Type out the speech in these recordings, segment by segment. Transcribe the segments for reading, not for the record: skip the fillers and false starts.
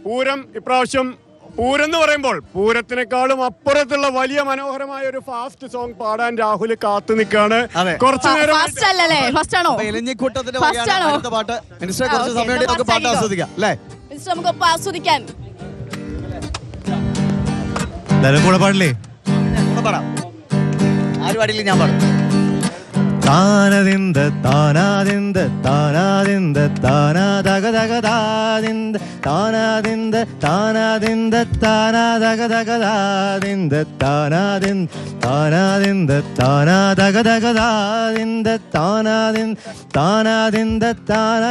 പൂരം ഇപ്രാവശ്യം പൂരം എന്ന് പറയുമ്പോൾ പൂരത്തിനേക്കാളും അപ്പുറത്തുള്ള വലിയ മനോഹരമായ ഒരു ഫാസ്റ്റ് സോങ് പാടാൻ രാഹുൽ കാത്തു നിൽക്കാണ്. കുറച്ചു നേരം ആസ്വദിക്കാൻ പാടില്ലേ? ആര് പാടില്ല, ഞാൻ പാടും. താനതിന്ത താനാതിന്ത താനാതിന്ത താനാതകതകതാതിന്ത താനാതിന്ത താനാതിന്ത താനാതകതകതാതിന്ത താനാതിന്ത താനാതിന്ത താനാതകതകതാതിന്ത താനാതിന്ത താനാതിന്ത താന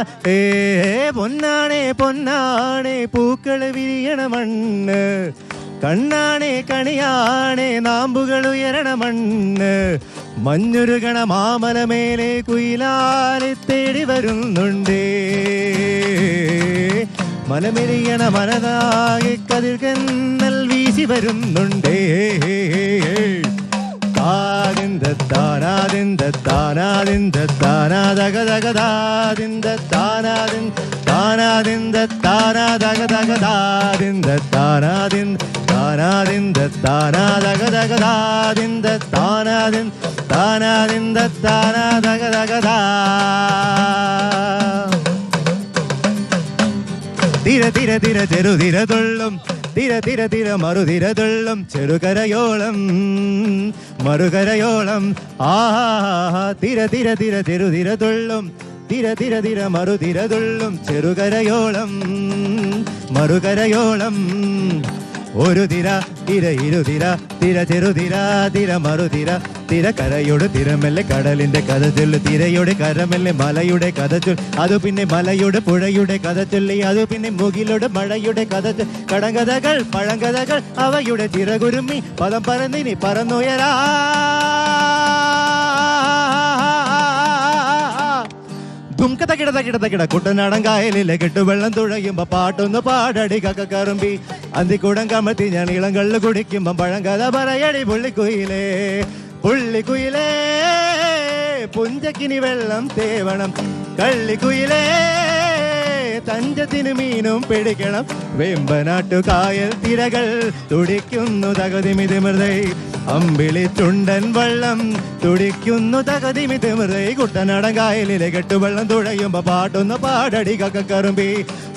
പൊന്നാണേ പൊന്നാണേ പൂക്കള് വിരിയണ മണ്ണ് കണ്ണാണേ കണിയാണേ നാമ്പുകൾ ഉയരണ മണ്ണ് മഞ്ഞുരുകണ മാമലമേലെ കുയിലാലെ തേടി വരുന്നുണ്ടേ മലമെരിയണ മനതാകെ കതിർകന്നൽ വീശി വരുന്നുണ്ടേ താതിന്ത താനാതിന്ത താനാതിന്ത താനാതകതകതാതിന്ത താനാതിന്ത താനാതിന്ത താനാതകതകതാതിന്ത താനാതിന്ത താനാതിന്ത താനാതകതകതാതിന്ത താനാതിന്ത താനാതിന്ത താനാതകതകതാ തിര തിര തിര ചെറുതിര തുള്ളും തിര തിര തിര മറുതിര തുള്ളും ചെറുകരയോളം മറുകരയോളം ആഹാ തിര തിര തിര ചെറുതിര തുള്ളും തിര തിര തിര മറുതിര തുള്ളും ചെറുകരയോളം മറുകരയോളം ഒരു തിര തിര ഇരുതിര തിര ചെറുതിര തിര മറുതിര തിര കരയോട് തിരമെല്ലെ കടലിന്റെ കഥ ചൊല്ലു തിരയുടെ കരമെല്ലെ മലയുടെ കഥ ചൊല്ലു അതു പിന്നെ മലയുടെ പുഴയുടെ കഥ ചൊല്ലി അതു പിന്നെ മുകിലോട് മഴയുടെ കഥ കടങ്കഥകൾ പഴങ്കഥകൾ അവയുടെ ചിറകുരുമ്മി പദം പറന്നിനി പറന്നുയരാ കിട കുട്ടനാടൻ കായലിലെ കെട്ടുവെള്ളം തുഴയുമ്പോ പാട്ടൊന്ന് പാടടി കക്കറുമ്പി അന്തിക്കൂടം കമത്തി ഞാൻ ഇളം കള്ളു കുടിക്കുമ്പോ പഴങ്കഥ പറയടി പുള്ളിക്കുയിലേ പുള്ളിക്കുയിലേ പുഞ്ചക്കിനി വെള്ളം തേവണം കള്ളിക്കുയിലേ തഞ്ചത്തിന് മീനും പിടിക്കണം വെമ്പനാട്ടു കായൽ തിരകൾ തുടിക്കുന്നു തകതിമിതിമൃതൈ അമ്പിളി ചുണ്ടൻ വള്ളം തുടിക്കുന്നു തകതിമിതിമൃതൈ കുട്ടനാടൻ കായലിലെ കെട്ടുവെള്ളം തുഴയുമ്പോ പാട്ടൊന്ന് പാടടി കക്കറുമ്പി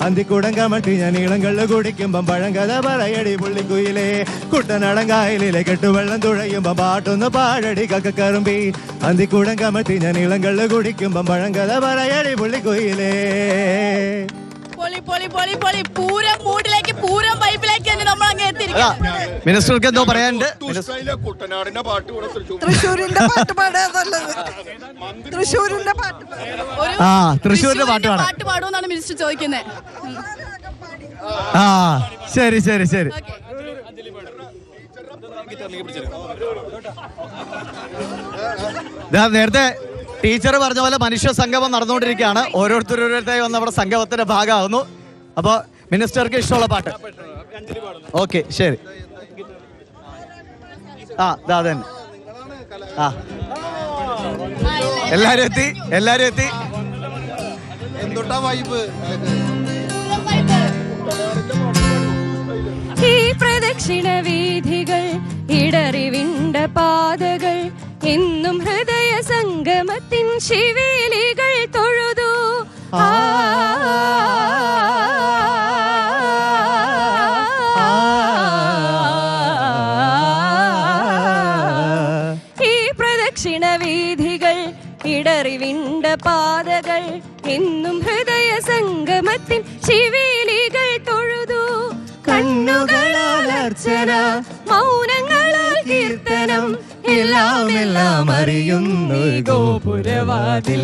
അന്തിക്കൂടം കമട്ടി ഞാൻ ഇളം കള്ളു കുടിക്കുമ്പം പഴങ്കഥ പറയടി പുള്ളിക്കുയിലേ കുട്ടനാടൻ കായലിലെ കെട്ടുവെള്ളം തുഴയുമ്പോ പാട്ടൊന്ന് പാടടി കക്കറുമ്പി അന്തിക്കൂടം കമട്ടി ഞാൻ ഇളം കള്ളു കുടിക്കുമ്പം പഴങ്കഥ പറയടി പുള്ളിക്കുയിലേ. പൂരം മൂഡിലേക്ക് പൂരം വൈബിലേക്ക് നമ്മൾ അങ്ങ് എത്തിയിരിക്കുന്നു. മിനിസ്റ്റർക്ക് എന്തോ പറയാനുണ്ട്? കുട്ടനാടിന്റെ പാട്ട് തൃശ്ശൂരിന്റെ പാട്ട് പാടാൻ നല്ലത്. തൃശ്ശൂരിന്റെ പാട്ട് തൃശ്ശൂരിന്റെ പാട്ട് പാടുമെന്നാണ് മിനിസ്റ്റർ ചോദിക്കുന്നത്. ആ ശരി ശരി ശരി. നേരത്തെ ടീച്ചർ പറഞ്ഞ പോലെ മനുഷ്യ സംഗമം നടന്നുകൊണ്ടിരിക്കുകയാണ്. ഓരോരുത്തരോരുത്തരായി വന്ന് നമ്മുടെ സംഗമത്തിന്റെ ഭാഗമാകുന്നു. അപ്പൊ മിനിസ്റ്റർക്ക് ഇഷ്ടമുള്ള പാട്ട്. ഓക്കെ ശരി. അതെ എല്ലാരും എത്തി എന്തുട്ടാ വൈബ്. ഈ പ്രദക്ഷിണ വീഥികൾ ഇടറിവിണ്ട പാതകൾ എന്നും ഹൃദയ സംഗമത്തിൻ ശിവേലികൾ തൊഴുതു ഈ പ്രദക്ഷിണ വീഥികൾ ഇടറിവിണ്ട പാതകൾ എന്നും ഹൃദയ സംഗമത്തിൻ ശിവേലികൾ തൊഴുതു കണ്ണുകളാൽ അർച്ചന മൗനങ്ങളാൽ കീർത്തനം എല്ലാം അറിയുന്നു ഗോപുരവാതിൽ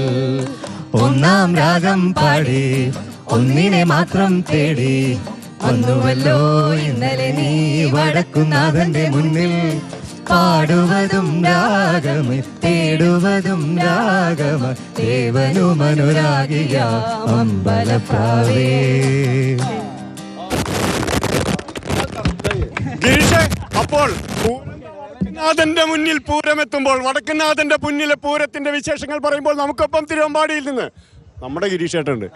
ഒന്നാം രാഗം പാടി ഒന്നിനെ മാത്രം തേടി വന്നുവല്ലോ ഇന്നലെ നീ വടക്കുന്നാഥന്റെ മുന്നിൽ പാടുവതും രാഗമ തേടുവതും രാഗമ ദേവനും അനുരാഗിയ അമ്പലപ്രാവേ. അപ്പോൾ വടക്കുന്നാഥന്റെ മുന്നിൽ പൂരമെത്തുമ്പോൾ വടക്കുന്നാഥന്റെ മുന്നിലെ പൂരത്തിന്റെ വിശേഷങ്ങൾ പറയുമ്പോൾ നമുക്കൊപ്പം തിരുവമ്പാടിയിൽ നിന്ന് നമ്മുടെ ഗിരീഷ് ചേട്ടനുണ്ട്.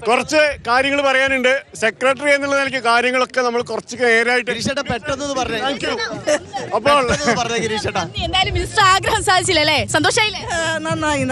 കുറച്ച് കാര്യങ്ങൾ പറയാനുണ്ട്. സെക്രട്ടറി എന്നുള്ള നിലയ്ക്ക് കാര്യങ്ങളൊക്കെ നമ്മൾ കുറച്ച് നേരായിട്ട് ഗിരീഷേട്ടാ പെട്ടെന്ന് പറഞ്ഞു. അപ്പോൾ ഗിരീഷേട്ടാ എന്തായാലും മിനിസ്റ്റർ ആഗ്രഹം സാധിച്ചില്ലല്ലേ? സന്തോഷായില്ലേ? നന്നായി